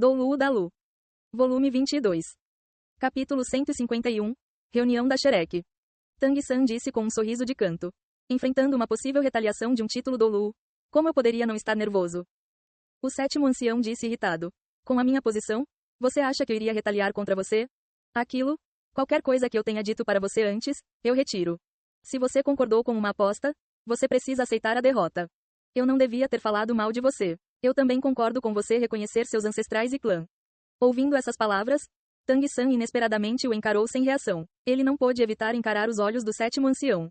Doulu Dalu. Volume 22. Capítulo 151. Reunião da Shrek. Tang San disse com um sorriso de canto. Enfrentando uma possível retaliação de um título Doulu, como eu poderia não estar nervoso? O sétimo ancião disse irritado. Com a minha posição, você acha que eu iria retaliar contra você? Aquilo, qualquer coisa que eu tenha dito para você antes, eu retiro. Se você concordou com uma aposta, você precisa aceitar a derrota. Eu não devia ter falado mal de você. Eu também concordo com você reconhecer seus ancestrais e clã. Ouvindo essas palavras, Tang San inesperadamente o encarou sem reação. Ele não pôde evitar encarar os olhos do sétimo ancião.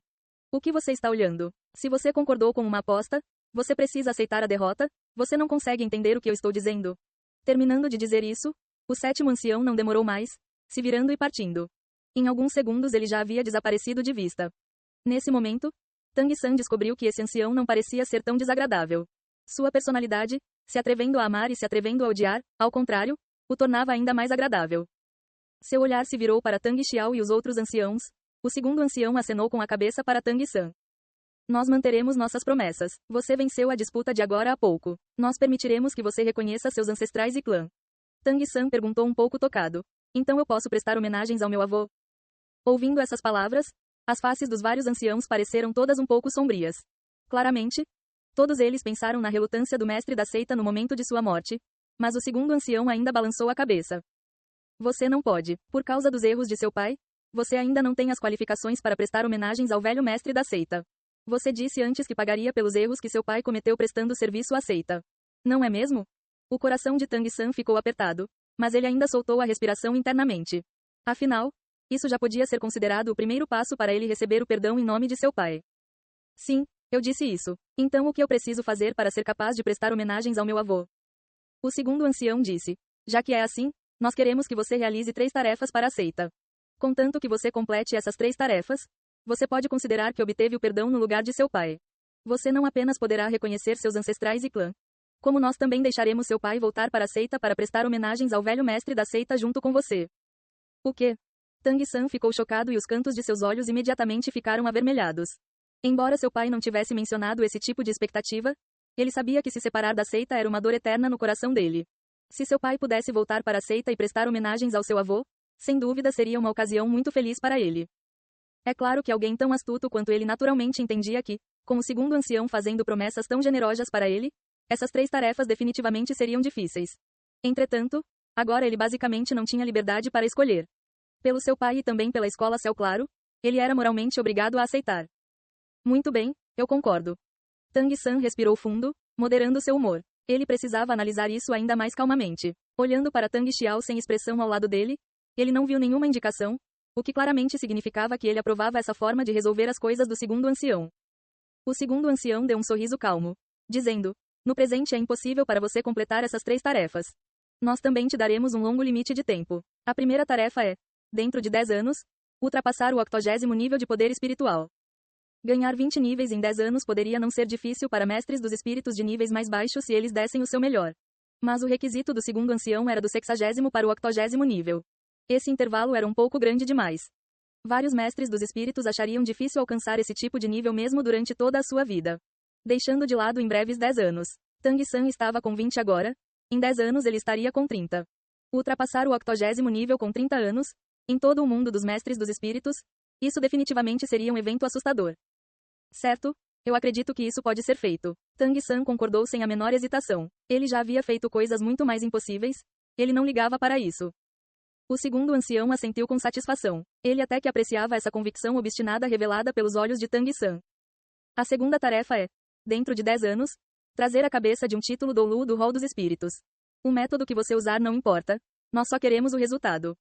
O que você está olhando? Se você concordou com uma aposta, você precisa aceitar a derrota? Você não consegue entender o que eu estou dizendo? Terminando de dizer isso, o sétimo ancião não demorou mais, se virando e partindo. Em alguns segundos ele já havia desaparecido de vista. Nesse momento, Tang San descobriu que esse ancião não parecia ser tão desagradável. Sua personalidade, se atrevendo a amar e se atrevendo a odiar, ao contrário, o tornava ainda mais agradável. Seu olhar se virou para Tang Xiao e os outros anciãos. O segundo ancião acenou com a cabeça para Tang San. Nós manteremos nossas promessas. Você venceu a disputa de agora a pouco. Nós permitiremos que você reconheça seus ancestrais e clã. Tang San perguntou um pouco tocado. Então eu posso prestar homenagens ao meu avô? Ouvindo essas palavras, as faces dos vários anciãos pareceram todas um pouco sombrias. Claramente, todos eles pensaram na relutância do mestre da seita no momento de sua morte, mas o segundo ancião ainda balançou a cabeça. Você não pode, por causa dos erros de seu pai, você ainda não tem as qualificações para prestar homenagens ao velho mestre da seita. Você disse antes que pagaria pelos erros que seu pai cometeu prestando serviço à seita. Não é mesmo? O coração de Tang San ficou apertado, mas ele ainda soltou a respiração internamente. Afinal, isso já podia ser considerado o primeiro passo para ele receber o perdão em nome de seu pai. Sim, eu disse isso. Então o que eu preciso fazer para ser capaz de prestar homenagens ao meu avô? O segundo ancião disse. Já que é assim, nós queremos que você realize 3 tarefas para a seita. Contanto que você complete essas 3 tarefas, você pode considerar que obteve o perdão no lugar de seu pai. Você não apenas poderá reconhecer seus ancestrais e clã, como nós também deixaremos seu pai voltar para a seita para prestar homenagens ao velho mestre da seita junto com você. O quê? Tang San ficou chocado e os cantos de seus olhos imediatamente ficaram avermelhados. Embora seu pai não tivesse mencionado esse tipo de expectativa, ele sabia que se separar da seita era uma dor eterna no coração dele. Se seu pai pudesse voltar para a seita e prestar homenagens ao seu avô, sem dúvida seria uma ocasião muito feliz para ele. É claro que alguém tão astuto quanto ele naturalmente entendia que, com o segundo ancião fazendo promessas tão generosas para ele, essas 3 tarefas definitivamente seriam difíceis. Entretanto, agora ele basicamente não tinha liberdade para escolher. Pelo seu pai e também pela escola Céu Claro, ele era moralmente obrigado a aceitar. Muito bem, eu concordo. Tang San respirou fundo, moderando seu humor. Ele precisava analisar isso ainda mais calmamente. Olhando para Tang Xiao sem expressão ao lado dele, ele não viu nenhuma indicação, o que claramente significava que ele aprovava essa forma de resolver as coisas do segundo ancião. O segundo ancião deu um sorriso calmo, dizendo: no presente é impossível para você completar essas 3 tarefas. Nós também te daremos um longo limite de tempo. A primeira tarefa é, dentro de 10 anos, ultrapassar o 80º nível de poder espiritual. Ganhar 20 níveis em 10 anos poderia não ser difícil para mestres dos espíritos de níveis mais baixos se eles dessem o seu melhor. Mas o requisito do segundo ancião era do 60º para o 80º nível. Esse intervalo era um pouco grande demais. Vários mestres dos espíritos achariam difícil alcançar esse tipo de nível mesmo durante toda a sua vida. Deixando de lado em breves 10 anos. Tang San estava com 20 agora, em 10 anos ele estaria com 30. Ultrapassar o 80º nível com 30 anos, em todo o mundo dos mestres dos espíritos, isso definitivamente seria um evento assustador. Certo, eu acredito que isso pode ser feito. Tang San concordou sem a menor hesitação. Ele já havia feito coisas muito mais impossíveis, ele não ligava para isso. O segundo ancião assentiu com satisfação. Ele até que apreciava essa convicção obstinada revelada pelos olhos de Tang San. A segunda tarefa é, dentro de 10 anos, trazer a cabeça de um título Doulu do rol dos espíritos. O método que você usar não importa, nós só queremos o resultado.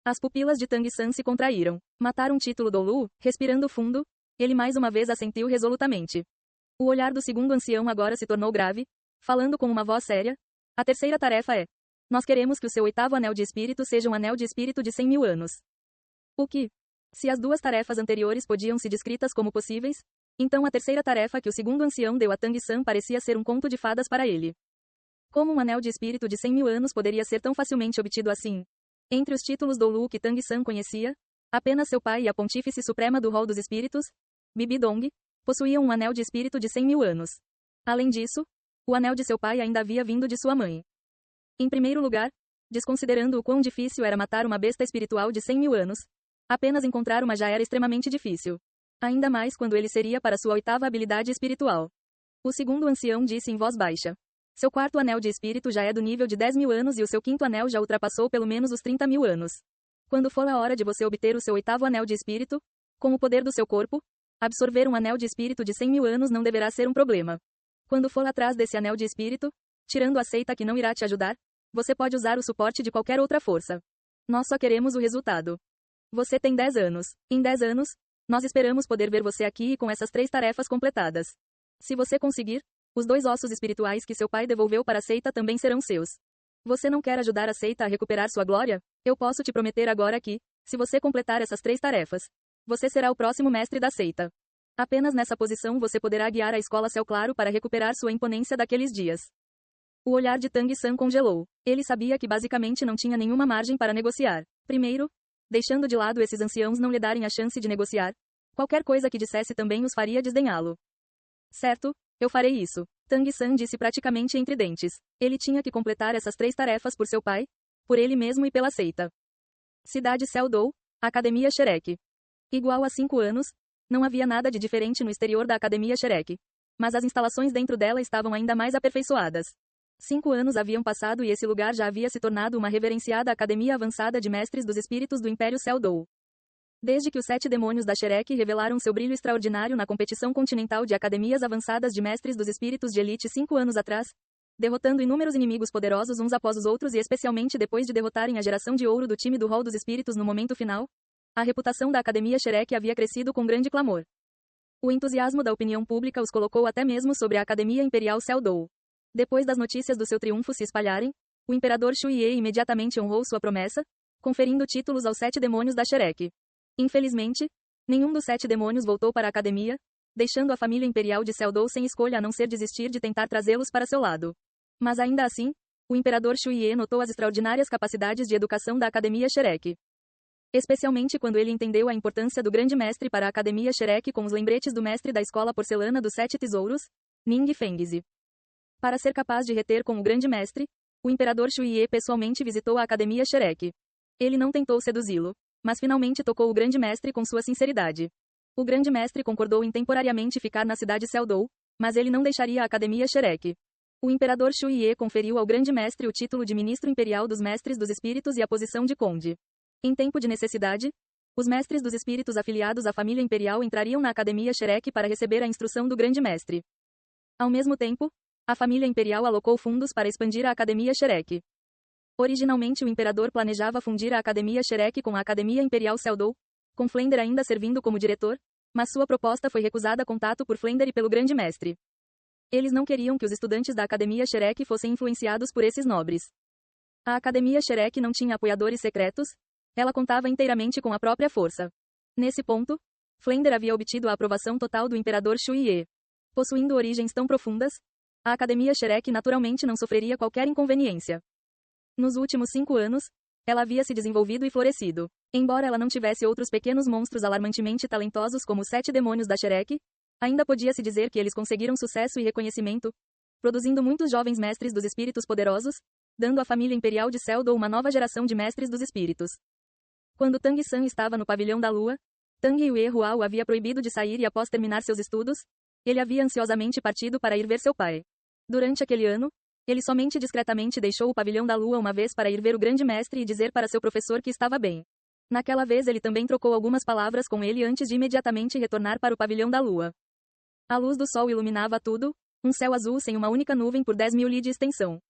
As pupilas de Tang San se contraíram. Matar um título Doulu, respirando fundo, ele mais uma vez assentiu resolutamente. O olhar do segundo ancião agora se tornou grave, falando com uma voz séria. A terceira tarefa é: nós queremos que o seu 8º anel de espírito seja um anel de espírito de 100 mil anos. O que? Se as 2 tarefas anteriores podiam ser descritas como possíveis, então a terceira tarefa que o segundo ancião deu a Tang San parecia ser um conto de fadas para ele. Como um anel de espírito de 100 mil anos poderia ser tão facilmente obtido assim? Entre os títulos Doulu que Tang San conhecia, apenas seu pai e a Pontífice Suprema do Rol dos Espíritos, Bibi Dong, possuíam um anel de espírito de 100 mil anos. Além disso, o anel de seu pai ainda havia vindo de sua mãe. Em primeiro lugar, desconsiderando o quão difícil era matar uma besta espiritual de 100.000 anos, apenas encontrar uma já era extremamente difícil. Ainda mais quando ele seria para sua 8ª habilidade espiritual. O segundo ancião disse em voz baixa. Seu 4º anel de espírito já é do nível de 10.000 anos e o seu 5º anel já ultrapassou pelo menos os 30.000 anos. Quando for a hora de você obter o seu 8º anel de espírito, com o poder do seu corpo, absorver um anel de espírito de 100.000 anos não deverá ser um problema. Quando for atrás desse anel de espírito, tirando a seita que não irá te ajudar, você pode usar o suporte de qualquer outra força. Nós só queremos o resultado. Você tem 10 anos. Em 10 anos, nós esperamos poder ver você aqui e com essas 3 tarefas completadas. Se você conseguir, os 2 ossos espirituais que seu pai devolveu para a seita também serão seus. Você não quer ajudar a seita a recuperar sua glória? Eu posso te prometer agora que, se você completar essas 3 tarefas, você será o próximo mestre da seita. Apenas nessa posição você poderá guiar a escola Céu Claro para recuperar sua imponência daqueles dias. O olhar de Tang San congelou. Ele sabia que basicamente não tinha nenhuma margem para negociar. Primeiro, deixando de lado esses anciãos não lhe darem a chance de negociar, qualquer coisa que dissesse também os faria desdenhá-lo. Certo, eu farei isso. Tang San disse praticamente entre dentes. Ele tinha que completar essas 3 tarefas por seu pai, por ele mesmo e pela seita. Cidade Céu Dou, Academia Shrek. Igual a 5 anos, não havia nada de diferente no exterior da Academia Shrek. Mas as instalações dentro dela estavam ainda mais aperfeiçoadas. 5 anos haviam passado e esse lugar já havia se tornado uma reverenciada Academia Avançada de Mestres dos Espíritos do Império Céu Dou. Desde que os 7 demônios da Shrek revelaram seu brilho extraordinário na competição continental de Academias Avançadas de Mestres dos Espíritos de Elite 5 anos atrás, derrotando inúmeros inimigos poderosos uns após os outros e especialmente depois de derrotarem a geração de ouro do time do Hall dos Espíritos no momento final, a reputação da Academia Shrek havia crescido com grande clamor. O entusiasmo da opinião pública os colocou até mesmo sobre a Academia Imperial Céu Dou. Depois das notícias do seu triunfo se espalharem, o imperador Shuye imediatamente honrou sua promessa, conferindo títulos aos 7 demônios da Shrek. Infelizmente, nenhum dos 7 demônios voltou para a academia, deixando a família imperial de Céu Dou sem escolha a não ser desistir de tentar trazê-los para seu lado. Mas ainda assim, o imperador Shuye notou as extraordinárias capacidades de educação da Academia Shrek. Especialmente quando ele entendeu a importância do grande mestre para a Academia Shrek com os lembretes do mestre da escola porcelana dos 7 tesouros, Ning Fengzi. Para ser capaz de reter com o grande mestre, o imperador Shuye pessoalmente visitou a Academia Shrek. Ele não tentou seduzi-lo, mas finalmente tocou o grande mestre com sua sinceridade. O grande mestre concordou em temporariamente ficar na cidade Céu Dou, mas ele não deixaria a Academia Shrek. O imperador Shuye conferiu ao grande mestre o título de ministro imperial dos mestres dos espíritos e a posição de conde. Em tempo de necessidade, os mestres dos espíritos afiliados à família imperial entrariam na Academia Shrek para receber a instrução do grande mestre. Ao mesmo tempo, a família imperial alocou fundos para expandir a Academia Shrek. Originalmente o imperador planejava fundir a Academia Shrek com a Academia Imperial Céu Dou, com Flender ainda servindo como diretor, mas sua proposta foi recusada contato por Flender e pelo grande mestre. Eles não queriam que os estudantes da Academia Shrek fossem influenciados por esses nobres. A Academia Shrek não tinha apoiadores secretos, ela contava inteiramente com a própria força. Nesse ponto, Flender havia obtido a aprovação total do imperador Shuye. Possuindo origens tão profundas, a Academia Shrek naturalmente não sofreria qualquer inconveniência. Nos últimos 5 anos, ela havia se desenvolvido e florescido. Embora ela não tivesse outros pequenos monstros alarmantemente talentosos como os 7 demônios da Shrek, ainda podia-se dizer que eles conseguiram sucesso e reconhecimento, produzindo muitos jovens mestres dos espíritos poderosos, dando à família imperial de Céu Dou uma nova geração de mestres dos espíritos. Quando Tang San estava no pavilhão da lua, Tang Yue Hua o havia proibido de sair e após terminar seus estudos, ele havia ansiosamente partido para ir ver seu pai. Durante aquele ano, ele somente discretamente deixou o pavilhão da lua uma vez para ir ver o grande mestre e dizer para seu professor que estava bem. Naquela vez ele também trocou algumas palavras com ele antes de imediatamente retornar para o pavilhão da lua. A luz do sol iluminava tudo, um céu azul sem uma única nuvem por 10.000 li de extensão.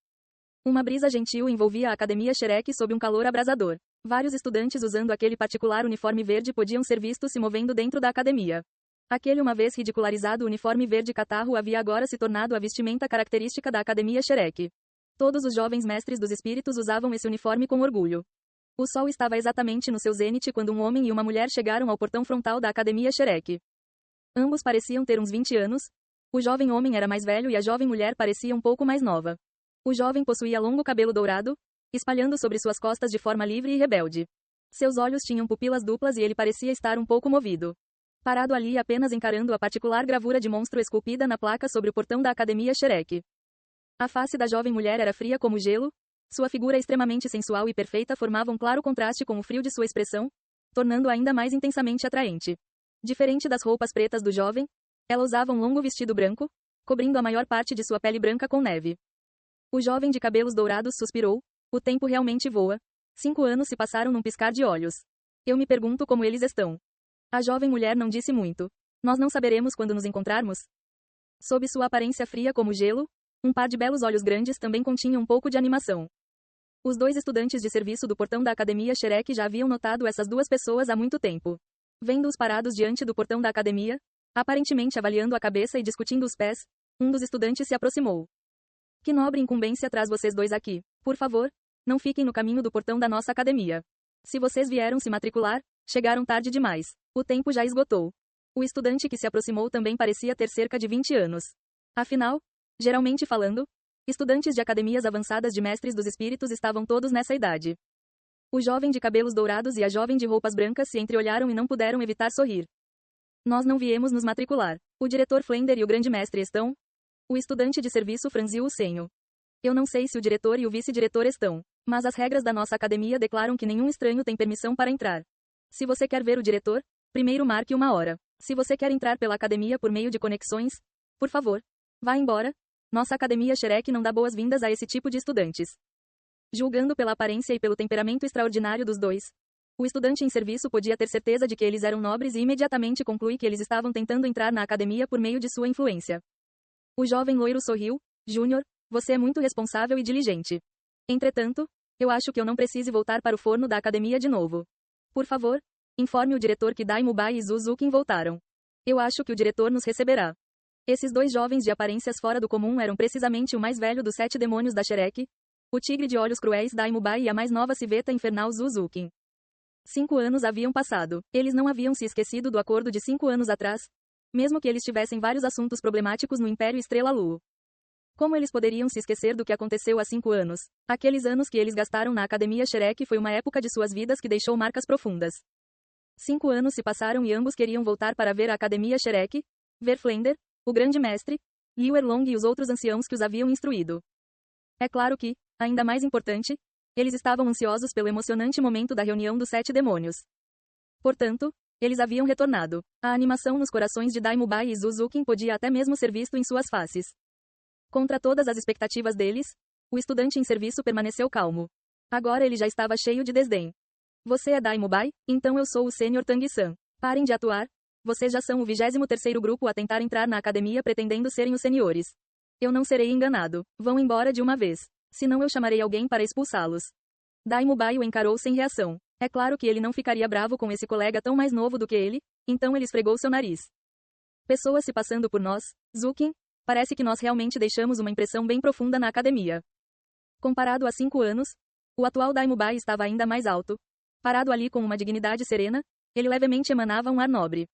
Uma brisa gentil envolvia a Academia Shrek sob um calor abrasador. Vários estudantes usando aquele particular uniforme verde podiam ser vistos se movendo dentro da academia. Aquele uma vez ridicularizado uniforme verde catarro havia agora se tornado a vestimenta característica da Academia Shrek. Todos os jovens mestres dos espíritos usavam esse uniforme com orgulho. O sol estava exatamente no seu zênite quando um homem e uma mulher chegaram ao portão frontal da Academia Shrek. Ambos pareciam ter uns 20 anos. O jovem homem era mais velho e a jovem mulher parecia um pouco mais nova. O jovem possuía longo cabelo dourado, espalhando sobre suas costas de forma livre e rebelde. Seus olhos tinham pupilas duplas e ele parecia estar um pouco movido. Parado ali apenas encarando a particular gravura de monstro esculpida na placa sobre o portão da Academia Shrek. A face da jovem mulher era fria como gelo, Sua figura extremamente sensual e perfeita formava um claro contraste com o frio de sua expressão, tornando-a ainda mais intensamente atraente. Diferente das roupas pretas do jovem, ela usava um longo vestido branco, cobrindo a maior parte de sua pele branca com neve. O jovem de cabelos dourados suspirou. O tempo realmente voa. 5 anos se passaram num piscar de olhos. Eu me pergunto como eles estão. A jovem mulher não disse muito. Nós não saberemos quando nos encontrarmos. Sob sua aparência fria como gelo, um par de belos olhos grandes também continha um pouco de animação. Os 2 estudantes de serviço do portão da academia Shrek já haviam notado essas 2 pessoas há muito tempo. Vendo-os parados diante do portão da academia, aparentemente avaliando a cabeça e discutindo os pés, um dos estudantes se aproximou. Que nobre incumbência traz vocês 2 aqui. Por favor, não fiquem no caminho do portão da nossa academia. Se vocês vieram se matricular, chegaram tarde demais. O tempo já esgotou. O estudante que se aproximou também parecia ter cerca de 20 anos. Afinal, geralmente falando, estudantes de academias avançadas de mestres dos espíritos estavam todos nessa idade. O jovem de cabelos dourados e a jovem de roupas brancas se entreolharam e não puderam evitar sorrir. Nós não viemos nos matricular. O diretor Flender e o grande mestre estão? O estudante de serviço franziu o senho. Eu não sei se o diretor e o vice-diretor estão, mas as regras da nossa academia declaram que nenhum estranho tem permissão para entrar. Se você quer ver o diretor, primeiro marque uma hora. Se você quer entrar pela academia por meio de conexões, por favor, vá embora. Nossa academia Shrek não dá boas-vindas a esse tipo de estudantes. Julgando pela aparência e pelo temperamento extraordinário dos 2, o estudante em serviço podia ter certeza de que eles eram nobres e imediatamente conclui que eles estavam tentando entrar na academia por meio de sua influência. O jovem loiro sorriu. Júnior, você é muito responsável e diligente. Entretanto, eu acho que eu não precise voltar para o forno da academia de novo. Por favor, informe o diretor que Daimubai e Zuzukin voltaram. Eu acho que o diretor nos receberá. Esses 2 jovens de aparências fora do comum eram precisamente o mais velho dos 7 demônios da Shrek, o tigre de olhos cruéis Daimubai e a mais nova civeta infernal Zuzukin. 5 anos haviam passado. Eles não haviam se esquecido do acordo de 5 anos atrás, mesmo que eles tivessem vários assuntos problemáticos no Império Estrela Lu. Como eles poderiam se esquecer do que aconteceu há 5 anos? Aqueles anos que eles gastaram na Academia Shrek foi uma época de suas vidas que deixou marcas profundas. 5 anos se passaram e ambos queriam voltar para ver a Academia Shrek, ver Flender, o grande mestre, Liu Erlong e os outros anciãos que os haviam instruído. É claro que, ainda mais importante, eles estavam ansiosos pelo emocionante momento da reunião dos 7 demônios. Portanto, eles haviam retornado. A animação nos corações de Daimubai e Zuzukin podia até mesmo ser visto em suas faces. Contra todas as expectativas deles, o estudante em serviço permaneceu calmo. Agora ele já estava cheio de desdém. Você é Daimubai? Então eu sou o Sr. Tang-san. Parem de atuar. Vocês já são o 23º grupo a tentar entrar na academia pretendendo serem os seniores. Eu não serei enganado. Vão embora de uma vez. Senão eu chamarei alguém para expulsá-los. Daimubai o encarou sem reação. É claro que ele não ficaria bravo com esse colega tão mais novo do que ele, então ele esfregou seu nariz. Pessoas se passando por nós, Zukin, parece que nós realmente deixamos uma impressão bem profunda na academia. Comparado a 5 anos, o atual Daimubai estava ainda mais alto. Parado ali com uma dignidade serena, ele levemente emanava um ar nobre.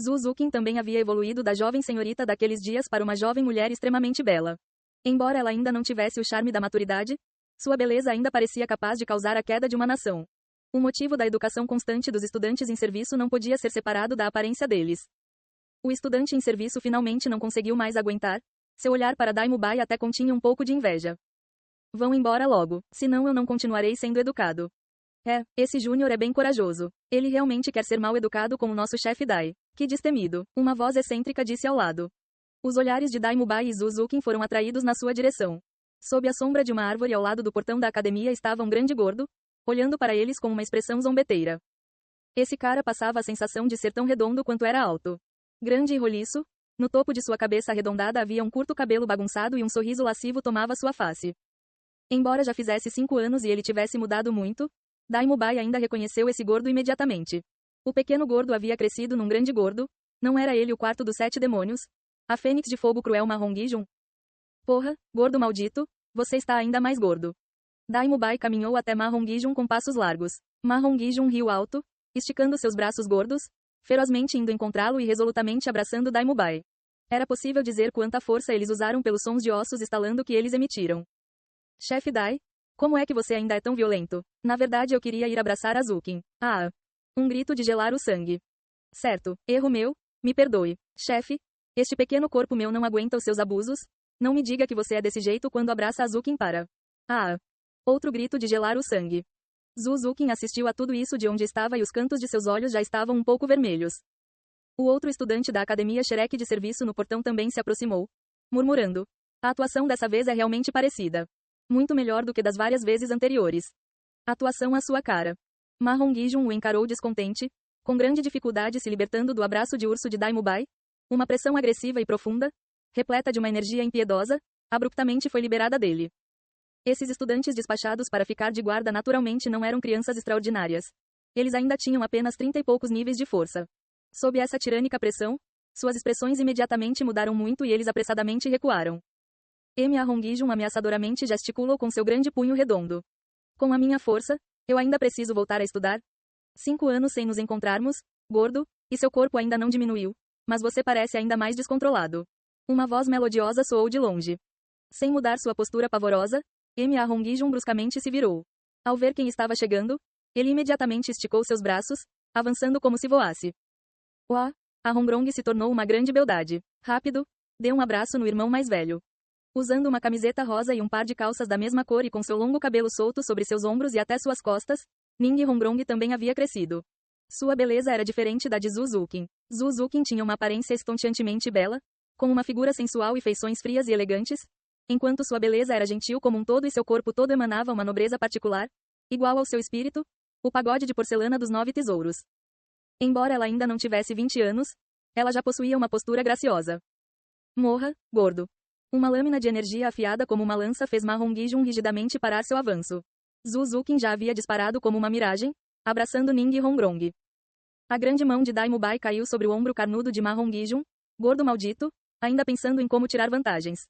Zuzukin também havia evoluído da jovem senhorita daqueles dias para uma jovem mulher extremamente bela. Embora ela ainda não tivesse o charme da maturidade, sua beleza ainda parecia capaz de causar a queda de uma nação. O motivo da educação constante dos estudantes em serviço não podia ser separado da aparência deles. O estudante em serviço finalmente não conseguiu mais aguentar. Seu olhar para Daimubai até continha um pouco de inveja. Vão embora logo, senão eu não continuarei sendo educado. Esse Júnior é bem corajoso. Ele realmente quer ser mal educado com o nosso chefe Dai. Que destemido. Uma voz excêntrica disse ao lado. Os olhares de Daimubai e Zuzukin foram atraídos na sua direção. Sob a sombra de uma árvore ao lado do portão da academia estava um grande gordo, olhando para eles com uma expressão zombeteira. Esse cara passava a sensação de ser tão redondo quanto era alto. Grande e roliço, no topo de sua cabeça arredondada havia um curto cabelo bagunçado e um sorriso lascivo tomava sua face. Embora já fizesse 5 anos e ele tivesse mudado muito, Daimubai ainda reconheceu esse gordo imediatamente. O pequeno gordo havia crescido num grande gordo, não era ele o quarto dos 7 demônios? A fênix de fogo cruel Mahon Gijun? Porra, gordo maldito, você está ainda mais gordo. Daimubai caminhou até Mahon Gijun com passos largos. Mahon Gijun riu alto, esticando seus braços gordos, ferozmente indo encontrá-lo e resolutamente abraçando Daimubai. Era possível dizer quanta força eles usaram pelos sons de ossos estalando que eles emitiram. Chefe Dai, como é que você ainda é tão violento? Na verdade eu queria ir abraçar a Zukin. Ah! Um grito de gelar o sangue. Certo, erro meu, me perdoe. Chefe, este pequeno corpo meu não aguenta os seus abusos. Não me diga que você é desse jeito quando abraça a Zukin para. Ah! Outro grito de gelar o sangue. Zhu Zuqin assistiu a tudo isso de onde estava e os cantos de seus olhos já estavam um pouco vermelhos. O outro estudante da academia Shrek de serviço no portão também se aproximou, murmurando. A atuação dessa vez é realmente parecida. Muito melhor do que das várias vezes anteriores. Atuação à sua cara. Ma Hongijun o encarou descontente, com grande dificuldade se libertando do abraço de urso de Daimubai. Uma pressão agressiva e profunda, repleta de uma energia impiedosa, abruptamente foi liberada dele. Esses estudantes despachados para ficar de guarda naturalmente não eram crianças extraordinárias. Eles ainda tinham apenas 30 e poucos níveis de força. Sob essa tirânica pressão, suas expressões imediatamente mudaram muito e eles apressadamente recuaram. Ma Hongijun ameaçadoramente gesticulou com seu grande punho redondo. Com a minha força, eu ainda preciso voltar a estudar? 5 anos sem nos encontrarmos, gordo, e seu corpo ainda não diminuiu, mas você parece ainda mais descontrolado. Uma voz melodiosa soou de longe. Sem mudar sua postura pavorosa, Ma Hongijun bruscamente se virou. Ao ver quem estava chegando, ele imediatamente esticou seus braços, avançando como se voasse. Uá! A Hongrong se tornou uma grande beldade. Rápido, deu um abraço no irmão mais velho. Usando uma camiseta rosa e um par de calças da mesma cor e com seu longo cabelo solto sobre seus ombros e até suas costas, Ning Hongrong também havia crescido. Sua beleza era diferente da de Zhu Zuqin. Zhu Zuqin tinha uma aparência estonteantemente bela, com uma figura sensual e feições frias e elegantes, enquanto sua beleza era gentil como um todo e seu corpo todo emanava uma nobreza particular, igual ao seu espírito, o pagode de porcelana dos 9 tesouros. Embora ela ainda não tivesse 20 anos, ela já possuía uma postura graciosa. Morra, gordo. Uma lâmina de energia afiada como uma lança fez Ma Hongijun rigidamente parar seu avanço. Zhu Zuqin já havia disparado como uma miragem, abraçando Ning Hongrong. A grande mão de Daimubai caiu sobre o ombro carnudo de Ma Hongijun, gordo maldito, ainda pensando em como tirar vantagens.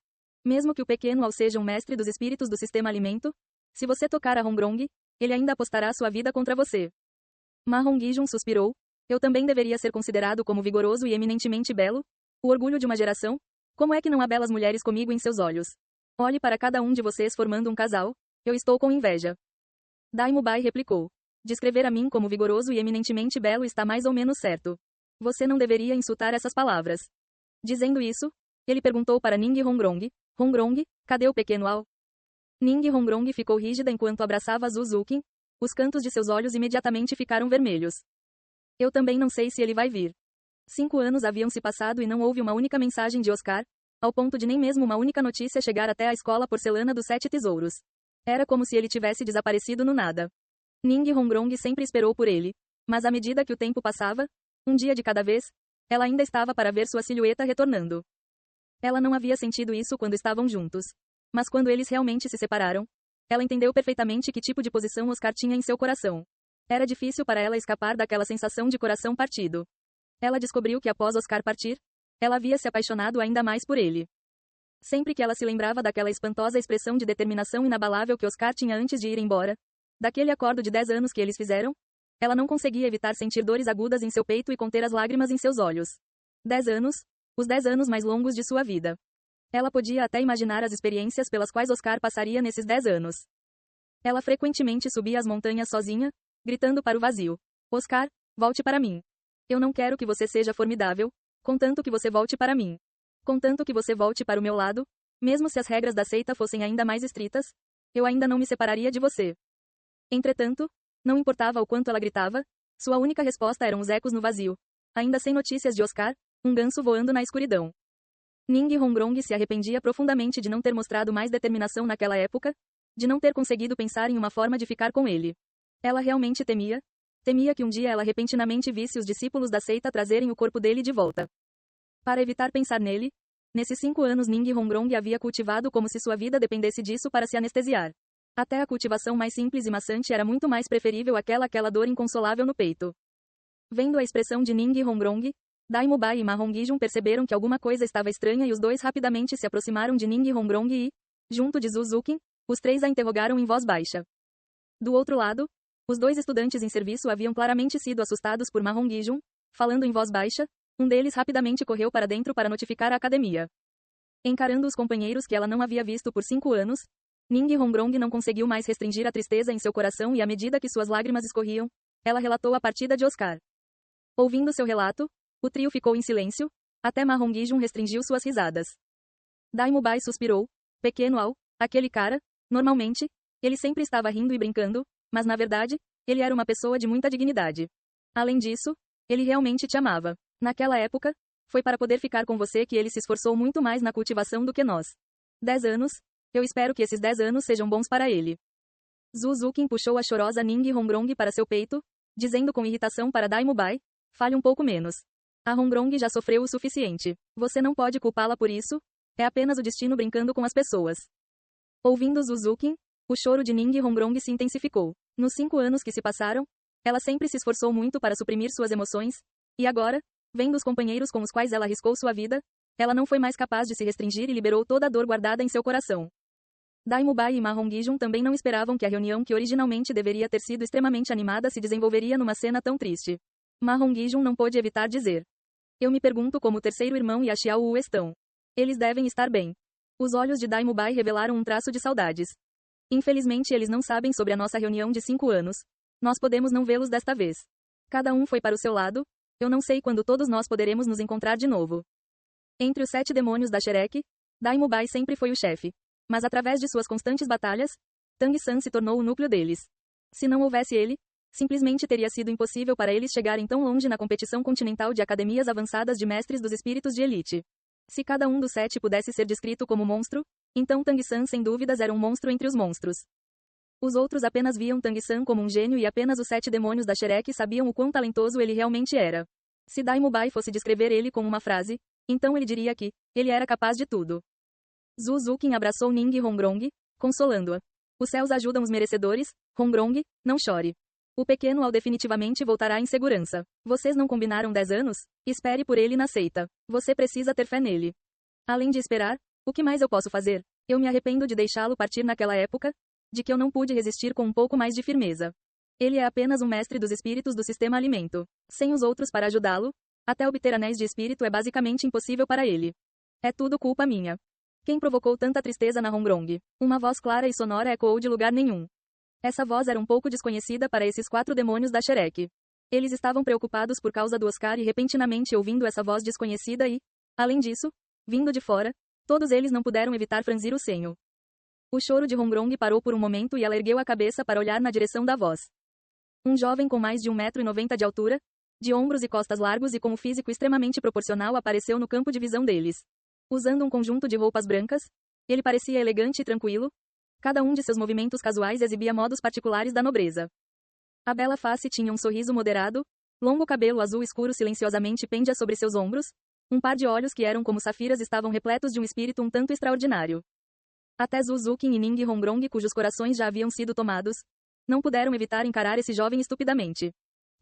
Mesmo que o pequeno Ao seja um mestre dos espíritos do sistema alimento, se você tocar a Hongrong, ele ainda apostará sua vida contra você. Ma Hongijun suspirou. Eu também deveria ser considerado como vigoroso e eminentemente belo? O orgulho de uma geração? Como é que não há belas mulheres comigo em seus olhos? Olhe para cada um de vocês formando um casal. Eu estou com inveja. Daimubai replicou. Descrever a mim como vigoroso e eminentemente belo está mais ou menos certo. Você não deveria insultar essas palavras. Dizendo isso, ele perguntou para Ning Hongrong. Hongrong, cadê o pequeno Ao? Ning Hongrong ficou rígida enquanto abraçava Zhu Zuqin. Os cantos de seus olhos imediatamente ficaram vermelhos. Eu também não sei se ele vai vir. 5 anos haviam se passado e não houve uma única mensagem de Oscar, ao ponto de nem mesmo uma única notícia chegar até a escola porcelana dos 7 tesouros. Era como se ele tivesse desaparecido no nada. Ning Hongrong sempre esperou por ele, mas à medida que o tempo passava, um dia de cada vez, ela ainda estava para ver sua silhueta retornando. Ela não havia sentido isso quando estavam juntos. Mas quando eles realmente se separaram, ela entendeu perfeitamente que tipo de posição Oscar tinha em seu coração. Era difícil para ela escapar daquela sensação de coração partido. Ela descobriu que após Oscar partir, ela havia se apaixonado ainda mais por ele. Sempre que ela se lembrava daquela espantosa expressão de determinação inabalável que Oscar tinha antes de ir embora, daquele acordo de 10 anos que eles fizeram, ela não conseguia evitar sentir dores agudas em seu peito e conter as lágrimas em seus olhos. 10 anos, os 10 anos mais longos de sua vida. Ela podia até imaginar as experiências pelas quais Oscar passaria nesses 10 anos. Ela frequentemente subia as montanhas sozinha, gritando para o vazio. Oscar, volte para mim. Eu não quero que você seja formidável, contanto que você volte para mim. Contanto que você volte para o meu lado, mesmo se as regras da seita fossem ainda mais estritas, eu ainda não me separaria de você. Entretanto, não importava o quanto ela gritava, sua única resposta eram os ecos no vazio. Ainda sem notícias de Oscar, um ganso voando na escuridão. Ning Hongrong se arrependia profundamente de não ter mostrado mais determinação naquela época, de não ter conseguido pensar em uma forma de ficar com ele. Ela realmente temia que um dia ela repentinamente visse os discípulos da seita trazerem o corpo dele de volta. Para evitar pensar nele, nesses 5 anos Ning Hongrong havia cultivado como se sua vida dependesse disso para se anestesiar. Até a cultivação mais simples e maçante era muito mais preferível àquela dor inconsolável no peito. Vendo a expressão de Ning Hongrong, Daimubai e Ma Hongijun perceberam que alguma coisa estava estranha e os dois rapidamente se aproximaram de Ning Hongrong e, junto de Zhu Zuqin, os 3 a interrogaram em voz baixa. Do outro lado, os 2 estudantes em serviço haviam claramente sido assustados por Ma Hongijun. Falando em voz baixa, um deles rapidamente correu para dentro para notificar a academia. Encarando os companheiros que ela não havia visto por 5 anos, Ning Hongrong não conseguiu mais restringir a tristeza em seu coração e à medida que suas lágrimas escorriam, ela relatou a partida de Oscar. Ouvindo seu relato, o trio ficou em silêncio, até Ma Hongijun restringiu suas risadas. Daimubai suspirou. Pequeno Ao, aquele cara, normalmente, Ele sempre estava rindo e brincando, mas na verdade, ele era uma pessoa de muita dignidade. Além disso, ele realmente te amava. Naquela época, foi para poder ficar com você que ele se esforçou muito mais na cultivação do que nós. 10 anos. Eu espero que esses 10 anos sejam bons para ele. Zuzukin puxou a chorosa Ning Hongrong para seu peito, dizendo com irritação para Daimubai, fale um pouco menos. A Hongrong já sofreu o suficiente. Você não pode culpá-la por isso, é apenas o destino brincando com as pessoas. Ouvindo Zuzukin, o choro de Ning Hongrong se intensificou. Nos 5 anos que se passaram, ela sempre se esforçou muito para suprimir suas emoções, e agora, vendo os companheiros com os quais ela arriscou sua vida, ela não foi mais capaz de se restringir e liberou toda a dor guardada em seu coração. Daimubai e Ma Hongjun também não esperavam que a reunião que originalmente deveria ter sido extremamente animada se desenvolveria numa cena tão triste. Ma Hongjun não pôde evitar dizer. Eu me pergunto como o terceiro irmão e a Xiao Wu estão. Eles devem estar bem. Os olhos de Daimubai revelaram um traço de saudades. Infelizmente eles não sabem sobre a nossa reunião de 5 anos. Nós podemos não vê-los desta vez. Cada um foi para o seu lado. Eu não sei quando todos nós poderemos nos encontrar de novo. Entre os 7 demônios da Shrek, Daimubai sempre foi o chefe. Mas através de suas constantes batalhas, Tang San se tornou o núcleo deles. Se não houvesse ele, simplesmente teria sido impossível para eles chegarem tão longe na competição continental de academias avançadas de mestres dos espíritos de elite. Se cada um dos 7 pudesse ser descrito como monstro, então Tang San sem dúvidas era um monstro entre os monstros. Os outros apenas viam Tang San como um gênio e apenas os 7 demônios da Shrek sabiam o quão talentoso ele realmente era. Se Daimubai fosse descrever ele com uma frase, então ele diria que ele era capaz de tudo. Zuzukin abraçou Ning Hongrong, consolando-a. Os céus ajudam os merecedores, Hongrong, não chore. O pequeno Ao definitivamente voltará em segurança. Vocês não combinaram 10 anos? Espere por ele na seita. Você precisa ter fé nele. Além de esperar, o que mais eu posso fazer? Eu me arrependo de deixá-lo partir naquela época, de que eu não pude resistir com um pouco mais de firmeza. Ele é apenas um mestre dos espíritos do sistema alimento. Sem os outros para ajudá-lo, até obter anéis de espírito é basicamente impossível para ele. É tudo culpa minha. Quem provocou tanta tristeza na Hongrong? Uma voz clara e sonora ecoou de lugar nenhum. Essa voz era um pouco desconhecida para esses 4 demônios da Shrek. Eles estavam preocupados por causa do Oscar e repentinamente ouvindo essa voz desconhecida e, além disso, vindo de fora, todos eles não puderam evitar franzir o senho. O choro de Hongrong parou por um momento e ela ergueu a cabeça para olhar na direção da voz. Um jovem com mais de 1,90 m de altura, de ombros e costas largos e com um físico extremamente proporcional apareceu no campo de visão deles. Usando um conjunto de roupas brancas, ele parecia elegante e tranquilo. Cada um de seus movimentos casuais exibia modos particulares da nobreza. A bela face tinha um sorriso moderado, longo cabelo azul escuro silenciosamente pendia sobre seus ombros, um par de olhos que eram como safiras estavam repletos de um espírito um tanto extraordinário. Até Zuzukin e Ning Hongrong, cujos corações já haviam sido tomados, não puderam evitar encarar esse jovem estupidamente.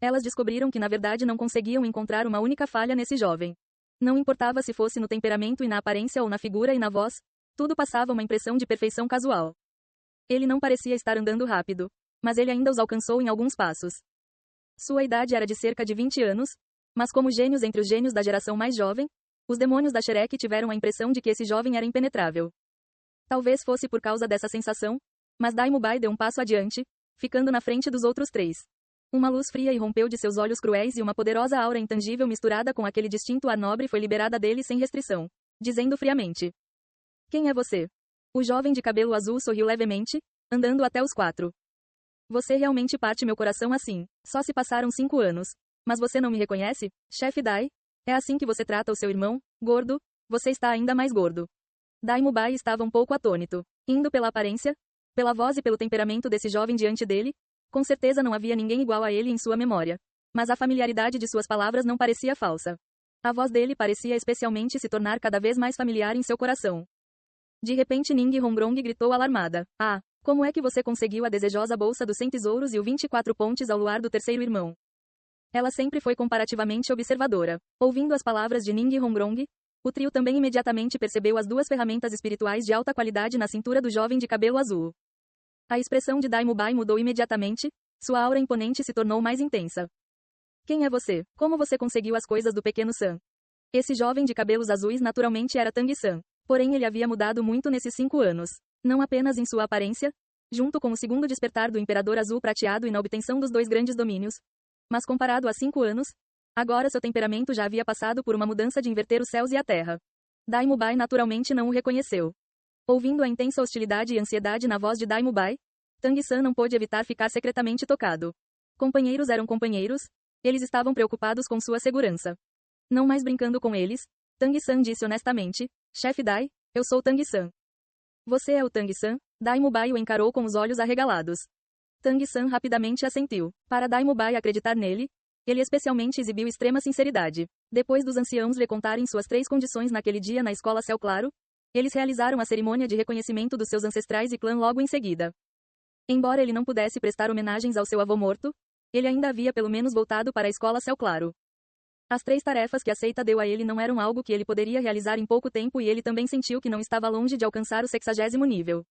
Elas descobriram que na verdade não conseguiam encontrar uma única falha nesse jovem. Não importava se fosse no temperamento e na aparência ou na figura e na voz, tudo passava uma impressão de perfeição casual. Ele não parecia estar andando rápido, mas ele ainda os alcançou em alguns passos. Sua idade era de cerca de 20 anos, mas como gênios entre os gênios da geração mais jovem, os demônios da Shrek tiveram a impressão de que esse jovem era impenetrável. Talvez fosse por causa dessa sensação, mas Daimubai deu um passo adiante, ficando na frente dos outros 3. Uma luz fria irrompeu de seus olhos cruéis e uma poderosa aura intangível misturada com aquele distinto ar nobre foi liberada dele sem restrição, dizendo friamente: Quem é você? O jovem de cabelo azul sorriu levemente, andando até os 4. Você realmente parte meu coração assim. Só se passaram 5 anos. Mas você não me reconhece, chefe Dai? É assim que você trata o seu irmão, gordo? Você está ainda mais gordo. Daimubai estava um pouco atônito. Indo pela aparência, pela voz e pelo temperamento desse jovem diante dele, com certeza não havia ninguém igual a ele em sua memória. Mas a familiaridade de suas palavras não parecia falsa. A voz dele parecia especialmente se tornar cada vez mais familiar em seu coração. De repente Ning Hongrong gritou alarmada. Ah, como é que você conseguiu a desejosa bolsa dos 100 tesouros e o 24 pontes ao luar do terceiro irmão? Ela sempre foi comparativamente observadora. Ouvindo as palavras de Ning Hongrong, o trio também imediatamente percebeu as 2 ferramentas espirituais de alta qualidade na cintura do jovem de cabelo azul. A expressão de Daimubai mudou imediatamente, sua aura imponente se tornou mais intensa. Quem é você? Como você conseguiu as coisas do pequeno San? Esse jovem de cabelos azuis naturalmente era Tang San. Porém ele havia mudado muito nesses 5 anos. Não apenas em sua aparência, junto com o segundo despertar do Imperador Azul Prateado e na obtenção dos 2 grandes domínios, mas comparado a 5 anos, agora seu temperamento já havia passado por uma mudança de inverter os céus e a terra. Daimubai naturalmente não o reconheceu. Ouvindo a intensa hostilidade e ansiedade na voz de Daimubai, Tang-san não pôde evitar ficar secretamente tocado. Companheiros eram companheiros, eles estavam preocupados com sua segurança. Não mais brincando com eles, Tang-san disse honestamente, Chefe Dai, eu sou Tang-san. Você é o Tang-san? Dai-Mubai o encarou com os olhos arregalados. Tang-san rapidamente assentiu. Para Dai-Mubai acreditar nele, ele especialmente exibiu extrema sinceridade. Depois dos anciãos lhe contarem suas 3 condições naquele dia na escola Céu Claro, eles realizaram a cerimônia de reconhecimento dos seus ancestrais e clã logo em seguida. Embora ele não pudesse prestar homenagens ao seu avô morto, ele ainda havia pelo menos voltado para a escola Céu Claro. As 3 tarefas que a seita deu a ele não eram algo que ele poderia realizar em pouco tempo e ele também sentiu que não estava longe de alcançar o 60º nível.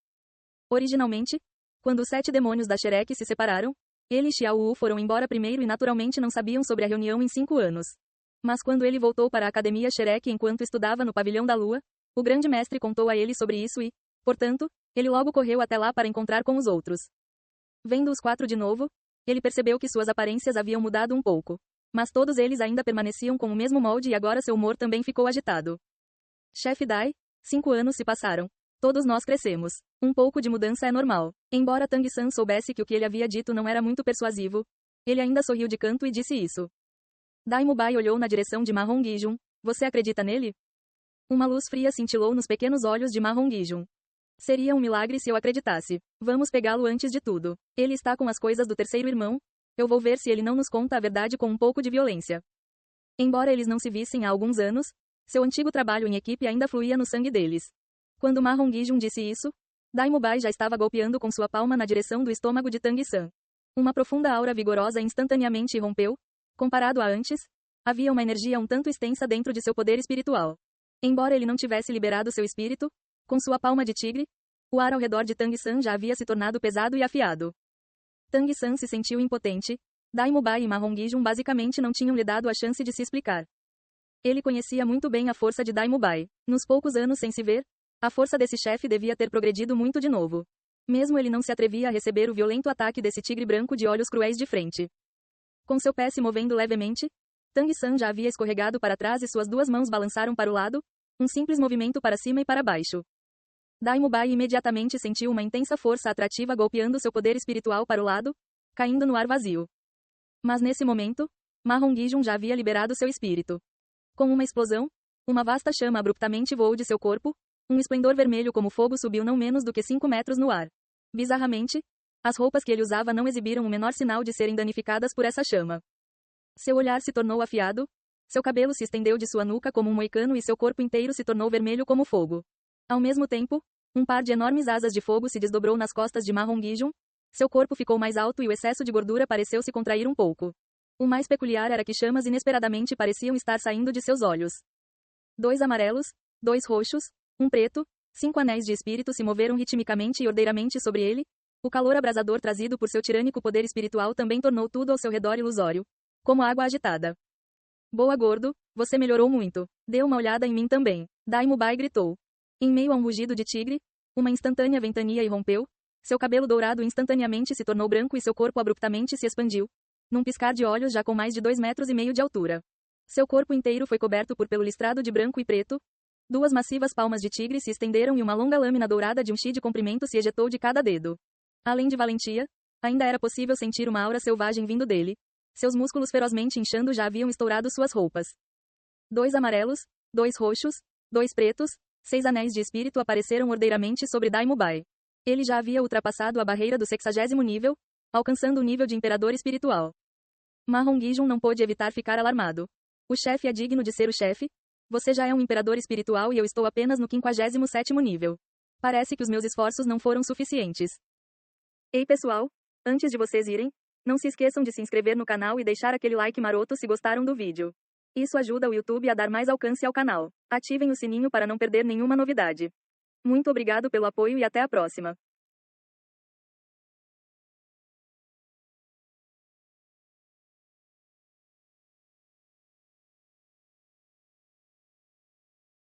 Originalmente, quando os 7 demônios da Shrek se separaram, ele e Xiao Wu foram embora primeiro e naturalmente não sabiam sobre a reunião em 5 anos. Mas quando ele voltou para a Academia Shrek enquanto estudava no Pavilhão da Lua, o grande mestre contou a ele sobre isso e, portanto, ele logo correu até lá para encontrar com os outros. Vendo os 4 de novo, ele percebeu que suas aparências haviam mudado um pouco. Mas todos eles ainda permaneciam com o mesmo molde e agora seu humor também ficou agitado. Chefe Dai, 5 anos se passaram. Todos nós crescemos. Um pouco de mudança é normal. Embora Tang-san soubesse que o que ele havia dito não era muito persuasivo, ele ainda sorriu de canto e disse isso. Dai-Mubai olhou na direção de Ma Hongijun. Você acredita nele? Uma luz fria cintilou nos pequenos olhos de Ma Hongijun. Seria um milagre se eu acreditasse. Vamos pegá-lo antes de tudo. Ele está com as coisas do terceiro irmão. Eu vou ver se ele não nos conta a verdade com um pouco de violência. Embora eles não se vissem há alguns anos, seu antigo trabalho em equipe ainda fluía no sangue deles. Quando Ma Hongijun disse isso, Dai-Mubai já estava golpeando com sua palma na direção do estômago de Tang-san. Uma profunda aura vigorosa instantaneamente irrompeu. Comparado a antes, havia uma energia um tanto extensa dentro de seu poder espiritual. Embora ele não tivesse liberado seu espírito, com sua palma de tigre, o ar ao redor de Tang-san já havia se tornado pesado e afiado. Tang-san se sentiu impotente. Dai-Mubai e Ma Hongijun basicamente não tinham lhe dado a chance de se explicar. Ele conhecia muito bem a força de Dai-Mubai. Nos poucos anos sem se ver, a força desse chefe devia ter progredido muito de novo. Mesmo ele não se atrevia a receber o violento ataque desse tigre branco de olhos cruéis de frente. Com seu pé se movendo levemente, Tang-san já havia escorregado para trás e suas 2 mãos balançaram para o lado, um simples movimento para cima e para baixo. Dai-Mubai imediatamente sentiu uma intensa força atrativa golpeando seu poder espiritual para o lado, caindo no ar vazio. Mas nesse momento, Ma Hongijun já havia liberado seu espírito. Com uma explosão, uma vasta chama abruptamente voou de seu corpo, um esplendor vermelho como fogo subiu não menos do que 5 metros no ar. Bizarramente, as roupas que ele usava não exibiram o menor sinal de serem danificadas por essa chama. Seu olhar se tornou afiado, seu cabelo se estendeu de sua nuca como um moicano e seu corpo inteiro se tornou vermelho como fogo. Ao mesmo tempo, um par de enormes asas de fogo se desdobrou nas costas de Ma Hongijun, seu corpo ficou mais alto e o excesso de gordura pareceu se contrair um pouco. O mais peculiar era que chamas inesperadamente pareciam estar saindo de seus olhos. 2 amarelos, 2 roxos, um preto, 5 anéis de espírito se moveram ritmicamente e ordeiramente sobre ele. O calor abrasador trazido por seu tirânico poder espiritual também tornou tudo ao seu redor ilusório, como água agitada. Boa gordo, você melhorou muito. Dê uma olhada em mim também. Dai-Mubai gritou. Em meio a um rugido de tigre, uma instantânea ventania irrompeu, seu cabelo dourado instantaneamente se tornou branco e seu corpo abruptamente se expandiu, num piscar de olhos já com mais de 2,5 metros de altura. Seu corpo inteiro foi coberto por pelo listrado de branco e preto, 2 massivas palmas de tigre se estenderam e uma longa lâmina dourada de um chi de comprimento se ejetou de cada dedo. Além de valentia, ainda era possível sentir uma aura selvagem vindo dele. Seus músculos ferozmente inchando já haviam estourado suas roupas. 2 amarelos, 2 roxos, 2 pretos, 6 anéis de espírito apareceram ordeiramente sobre Dai-Mubai. Ele já havia ultrapassado a barreira do 60º nível, alcançando o nível de imperador espiritual. Ma Hongijun não pôde evitar ficar alarmado. O chefe é digno de ser o chefe? Você já é um imperador espiritual e eu estou apenas no 57º nível. Parece que os meus esforços não foram suficientes. Ei pessoal, antes de vocês irem, não se esqueçam de se inscrever no canal e deixar aquele like maroto se gostaram do vídeo. Isso ajuda o YouTube a dar mais alcance ao canal. Ativem o sininho para não perder nenhuma novidade. Muito obrigado pelo apoio e até a próxima.